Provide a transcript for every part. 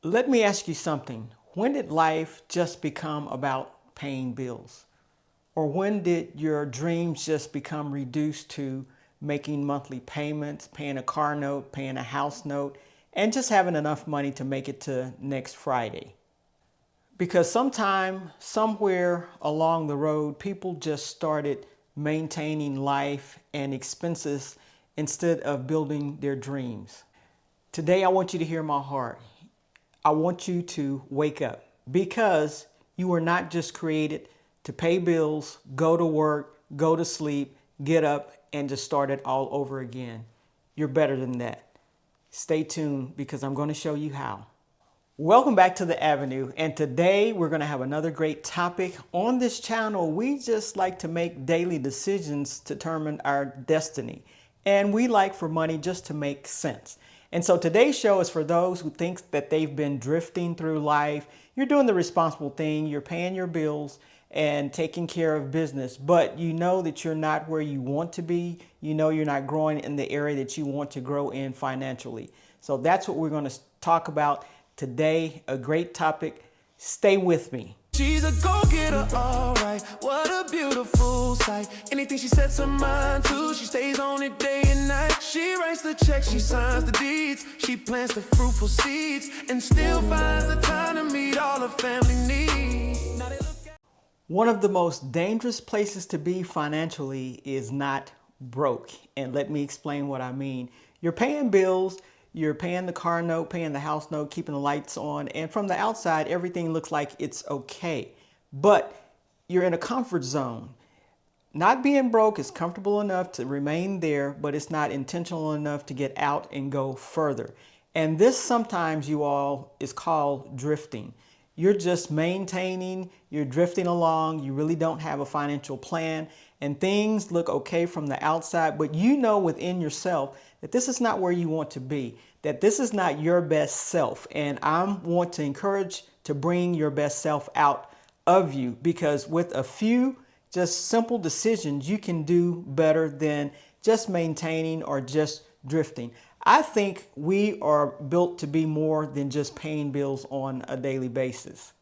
Let me ask you something. When did life just become about paying bills? Or when did your dreams just become reduced to making monthly payments, paying a car note, paying a house note, and just having enough money to make it to next Friday? Because sometime, somewhere along the road, people just started maintaining life and expenses instead of building their dreams. Today, I want you to hear my heart. I want you to wake up because you were not just created to pay bills, go to work, go to sleep, get up, and just start it all over again. You're better than that. Stay tuned because I'm going to show you how. Welcome back to The Avenue, and today we're going to have another great topic. On this channel, we just like to make daily decisions to determine our destiny, and we like for money just to make sense. And so today's show is for those who think that they've been drifting through life. You're doing the responsible thing, you're paying your bills and taking care of business, but you know that you're not where you want to be. You know you're not growing in the area that you want to grow in financially. So that's what we're going to talk about today, a great topic. Stay with me. She's a go-getter, all right. What a beautiful sight. Anything she sets her mind to, she stays on it day and night. She writes the checks, she signs the deeds. She plants the fruitful seeds and still finds the time to meet all her family needs. One of the most dangerous places to be financially is not broke. And let me explain what I mean. You're paying bills. You're paying the car note, paying the house note, keeping the lights on. And from the outside, everything looks like it's okay. But you're in a comfort zone. Not being broke is comfortable enough to remain there, but it's not intentional enough to get out and go further. And this sometimes, you all, is called drifting. You're just maintaining, you're drifting along, you really don't have a financial plan, and things look okay from the outside, but you know within yourself that this is not where you want to be, that this is not your best self. And I want to encourage to bring your best self out of you, because with a few just simple decisions, you can do better than just maintaining or just drifting. I think we are built to be more than just paying bills on a daily basis.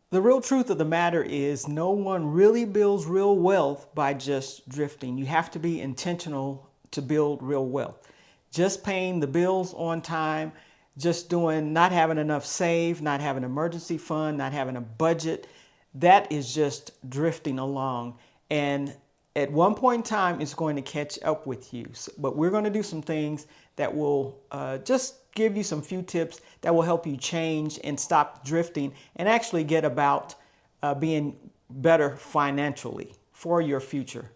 The real truth of the matter is no one really builds real wealth by just drifting. You have to be intentional to build real wealth. Just paying the bills on time, just not having enough saved, not having an emergency fund, not having a budget, that is just drifting along. And at one point in time, it's going to catch up with you. But we're going to do some things that will just give you some few tips that will help you change and stop drifting and actually get about being better financially for your future.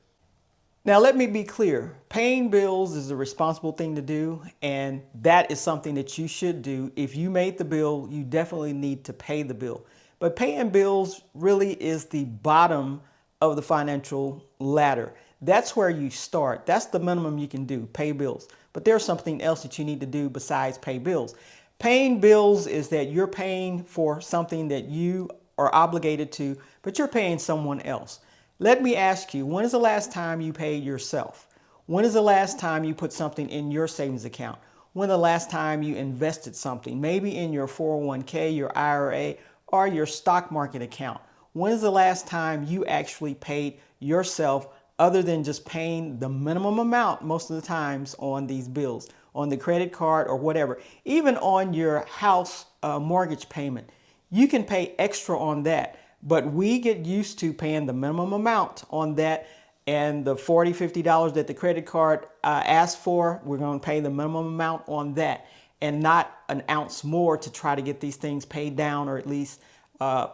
Now, let me be clear. Paying bills is a responsible thing to do, and that is something that you should do. If you made the bill, you definitely need to pay the bill. But paying bills really is the bottom of the financial ladder. That's where you start. That's the minimum you can do, pay bills. But there's something else that you need to do besides pay bills. Paying bills is that you're paying for something that you are obligated to, but you're paying someone else. Let me ask you, when is the last time you paid yourself? When is the last time you put something in your savings account? When the last time you invested something, maybe in your 401k, your IRA, or your stock market account? When is the last time you actually paid yourself, other than just paying the minimum amount most of the times on these bills, on the credit card or whatever, even on your house mortgage payment? You can pay extra on that, but we get used to paying the minimum amount on that, and the $40, $50 that the credit card asks for, we're going to pay the minimum amount on that and not an ounce more to try to get these things paid down, or at least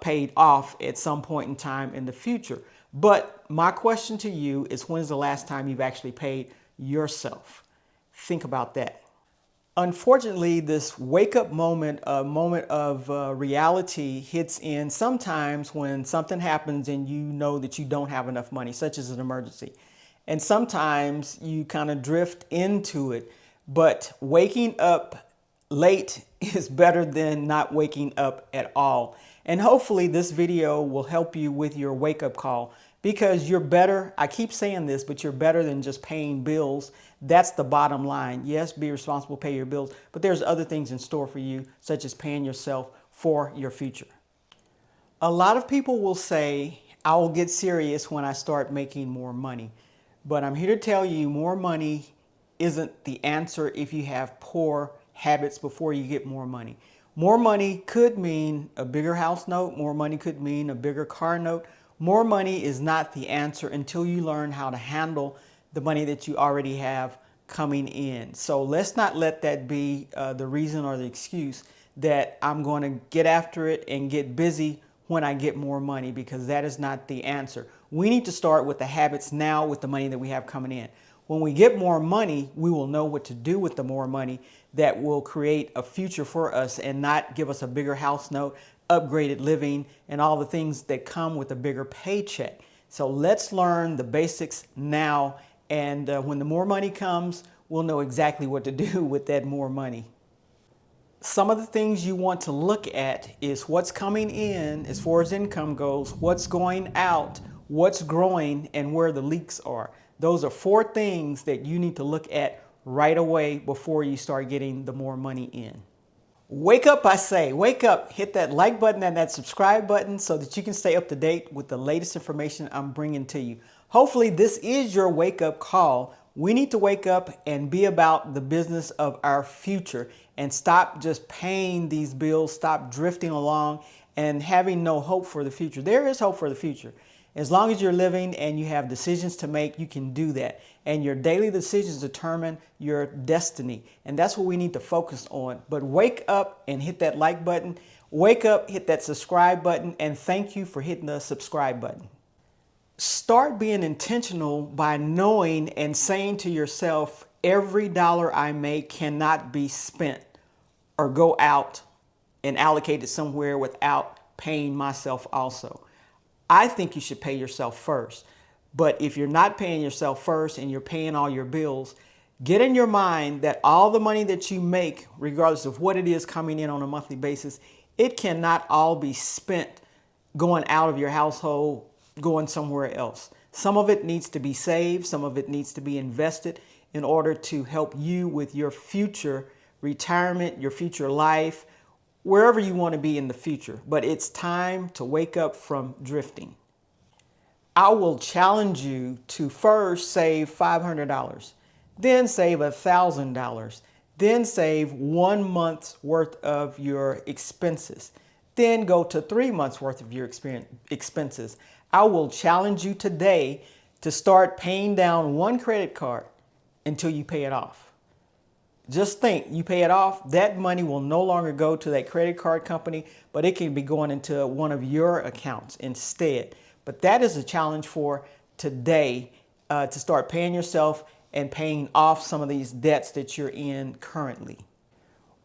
paid off at some point in time in the future. But my question to you is, when is the last time you've actually paid yourself? Think about that. Unfortunately, this wake-up moment, a moment of reality hits in sometimes when something happens and you know that you don't have enough money, such as an emergency. And sometimes you kind of drift into it. But waking up late is better than not waking up at all. And hopefully this video will help you with your wake-up call, because you're better. I keep saying this, but you're better than just paying bills. That's the bottom line. Yes, be responsible, pay your bills, but there's other things in store for you, such as paying yourself for your future. A lot of people will say, I will get serious when I start making more money. But I'm here to tell you, more money isn't the answer if you have poor habits before you get more money. More money could mean a bigger house note. More money could mean a bigger car note. More money is not the answer until you learn how to handle the money that you already have coming in. So let's not let that be the reason or the excuse that I'm going to get after it and get busy when I get more money, because that is not the answer. We need to start with the habits now with the money that we have coming in. When we get more money, we will know what to do with the more money that will create a future for us and not give us a bigger house note, upgraded living, and all the things that come with a bigger paycheck. So let's learn the basics now, and when the more money comes, we'll know exactly what to do with that more money. Some of the things you want to look at is what's coming in as far as income goes, what's going out, what's growing, and where the leaks are. Those are 4 things that you need to look at right away before you start getting the more money in. Wake up, I say, wake up, hit that like button and that subscribe button so that you can stay up to date with the latest information I'm bringing to you. Hopefully this is your wake up call. We need to wake up and be about the business of our future and stop just paying these bills, stop drifting along and having no hope for the future. There is hope for the future. As long as you're living and you have decisions to make, you can do that. And your daily decisions determine your destiny. And that's what we need to focus on. But wake up and hit that like button. Wake up, hit that subscribe button. And thank you for hitting the subscribe button. Start being intentional by knowing and saying to yourself, every dollar I make cannot be spent or go out and allocated somewhere without paying myself also. I think you should pay yourself first. But if you're not paying yourself first and you're paying all your bills, get in your mind that all the money that you make, regardless of what it is coming in on a monthly basis, it cannot all be spent going out of your household, going somewhere else. Some of it needs to be saved. Some of it needs to be invested in order to help you with your future retirement, your future life, wherever you want to be in the future. But it's time to wake up from drifting. I will challenge you to first save $500, then save $1,000, then save 1 month's worth of your expenses, then go to 3 months worth of your expenses. I will challenge you today to start paying down 1 credit card until you pay it off. Just think, you pay it off, that money will no longer go to that credit card company, but it can be going into one of your accounts instead. But that is a challenge for today, to start paying yourself and paying off some of these debts that you're in currently.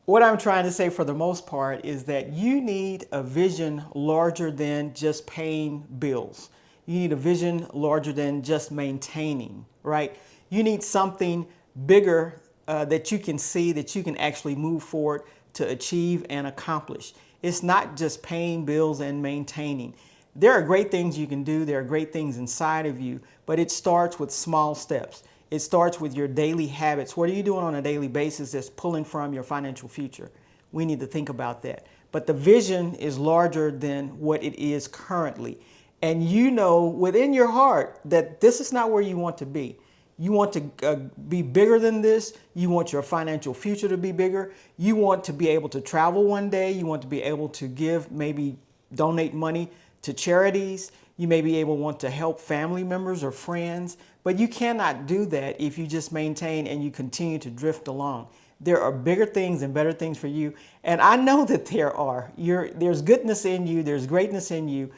What I'm trying to say for the most part is that you need a vision larger than just paying bills. You need a vision larger than just maintaining, right? You need something bigger that you can see, that you can actually move forward to achieve and accomplish. It's not just paying bills and maintaining. There are great things you can do. There are great things inside of you, but it starts with small steps. It starts with your daily habits. What are you doing on a daily basis that's pulling from your financial future? We need to think about that. But the vision is larger than what it is currently. And you know within your heart that this is not where you want to be. You want to be bigger than this. You want your financial future to be bigger. You want to be able to travel one day. You want to be able to give, maybe donate money to charities. You may be able to want to help family members or friends, but you cannot do that if you just maintain and you continue to drift along. There are bigger things and better things for you. And I know that there are. There's goodness in you. There's greatness in you.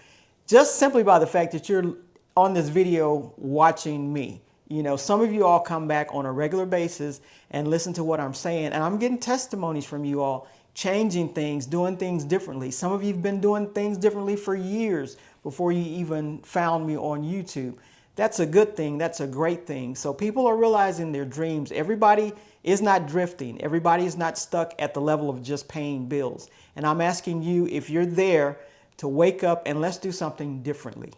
Just simply by the fact that you're on this video watching me. You know, some of you all come back on a regular basis and listen to what I'm saying. And I'm getting testimonies from you all, changing things, doing things differently. Some of you have been doing things differently for years before you even found me on YouTube. That's a good thing. That's a great thing. So people are realizing their dreams. Everybody is not drifting. Everybody is not stuck at the level of just paying bills. And I'm asking you, if you're there, to wake up and let's do something differently.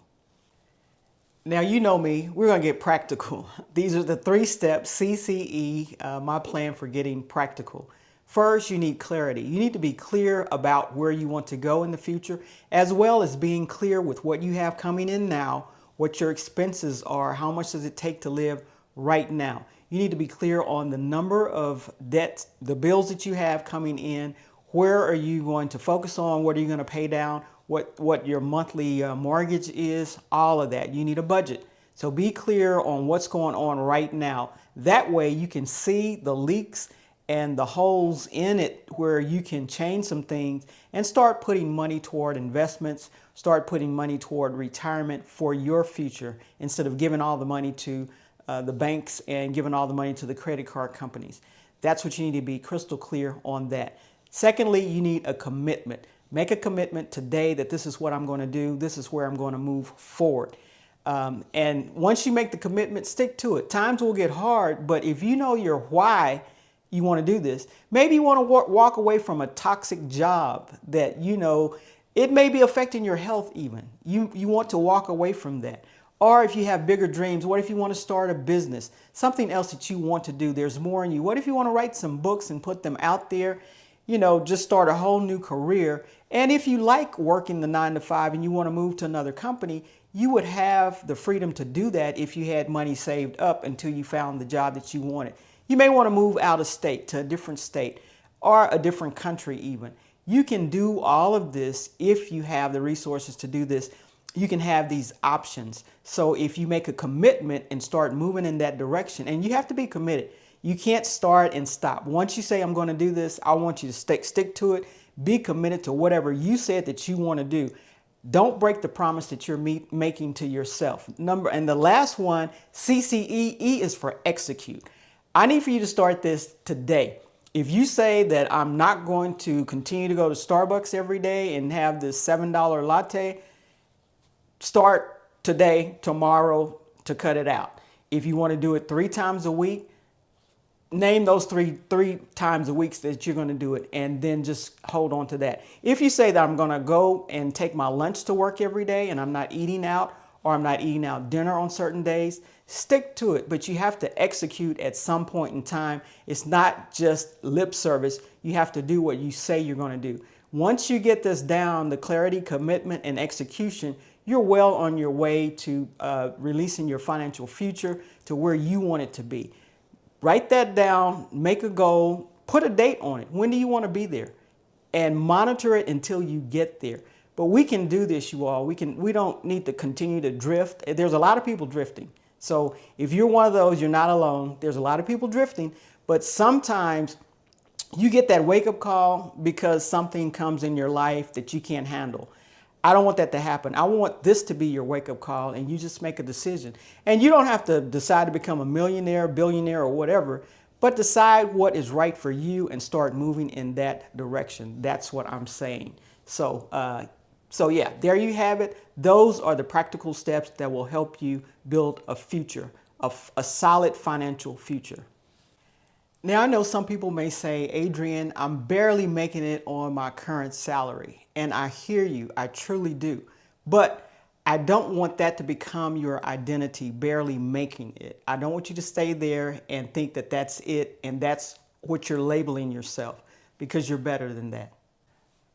Now, you know me, we're going to get practical. These are the 3 steps, CCE, my plan for getting practical. First, you need clarity. You need to be clear about where you want to go in the future, as well as being clear with what you have coming in now, what your expenses are, how much does it take to live right now. You need to be clear on the number of debts, the bills that you have coming in, where are you going to focus on, what are you going to pay down, what your monthly mortgage is, all of that. You need a budget. So be clear on what's going on right now. That way you can see the leaks and the holes in it where you can change some things and start putting money toward investments, start putting money toward retirement for your future instead of giving all the money to the banks and giving all the money to the credit card companies. That's what you need to be crystal clear on that. Secondly, you need a commitment. Make a commitment today that this is what I'm going to do. This is where I'm going to move forward. And once you make the commitment, stick to it. Times will get hard, but if you know your why you want to do this, maybe you want to walk away from a toxic job that you know it may be affecting your health even. You want to walk away from that. Or if you have bigger dreams, what if you want to start a business? Something else that you want to do. There's more in you. What if you want to write some books and put them out there? You know, just start a whole new career. And if you like working the 9 to 5 and you want to move to another company, you would have the freedom to do that if you had money saved up until you found the job that you wanted. You may want to move out of state to a different state or a different country even. You can do all of this if you have the resources to do this. You can have these options. So if you make a commitment and start moving in that direction, and you have to be committed. You can't start and stop. Once you say, I'm going to do this, I want you to stick to it. Be committed to whatever you said that you want to do. Don't break the promise that you're making to yourself. And the last one, CCEE, is for execute. I need for you to start this today. If you say that I'm not going to continue to go to Starbucks every day and have this $7 latte, start today, tomorrow to cut it out. If you want to do it 3 times a week, name those three times a week that you're going to do it, and then just hold on to that. If you say that I'm going to go and take my lunch to work every day and I'm not eating out, or I'm not eating out dinner on certain days, stick to it. But you have to execute at some point in time. It's not just lip service. You have to do what you say you're going to do. Once you get this down, the clarity, commitment, and execution, you're well on your way to releasing your financial future to where you want it to be. Write that down, make a goal, put a date on it. When do you want to be there? And monitor it until you get there. But we can do this, you all. We don't need to continue to drift. There's a lot of people drifting. So if you're one of those, you're not alone. There's a lot of people drifting. But sometimes you get that wake-up call because something comes in your life that you can't handle. I don't want that to happen. I want this to be your wake-up call, and you just make a decision. And you don't have to decide to become a millionaire, billionaire, or whatever, but decide what is right for you and start moving in that direction. That's what I'm saying. So yeah, there you have it. Those are the practical steps that will help you build a future, a solid financial future. Now, I know some people may say, Adrienne, I'm barely making it on my current salary. And I hear you, I truly do. But I don't want that to become your identity, barely making it. I don't want you to stay there and think that that's it and that's what you're labeling yourself, because you're better than that.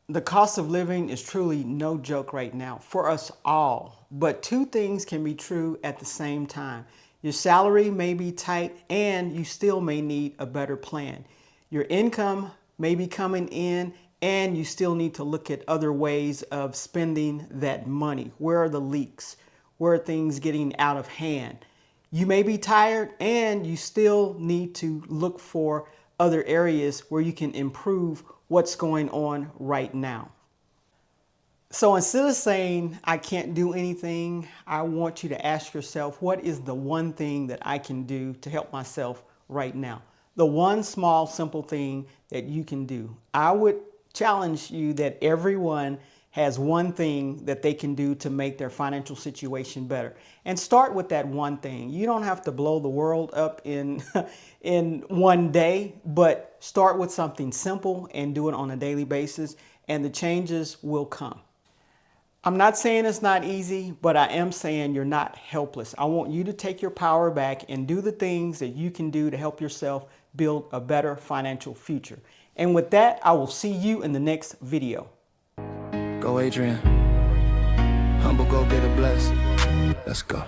The cost of living is truly no joke right now for us all. But 2 things can be true at the same time. Your salary may be tight and you still may need a better plan. Your income may be coming in and you still need to look at other ways of spending that money. Where are the leaks? Where are things getting out of hand? You may be tired and you still need to look for other areas where you can improve what's going on right now. So instead of saying, I can't do anything, I want you to ask yourself, what is the one thing that I can do to help myself right now? The one small, simple thing that you can do. I would challenge you that everyone has one thing that they can do to make their financial situation better. And start with that one thing. You don't have to blow the world up in one day, but start with something simple and do it on a daily basis, and the changes will come. I'm not saying it's not easy, but I am saying you're not helpless. I want you to take your power back and do the things that you can do to help yourself build a better financial future. And with that, I will see you in the next video. Go, Adrienne. Humble, go get a bless. Let's go.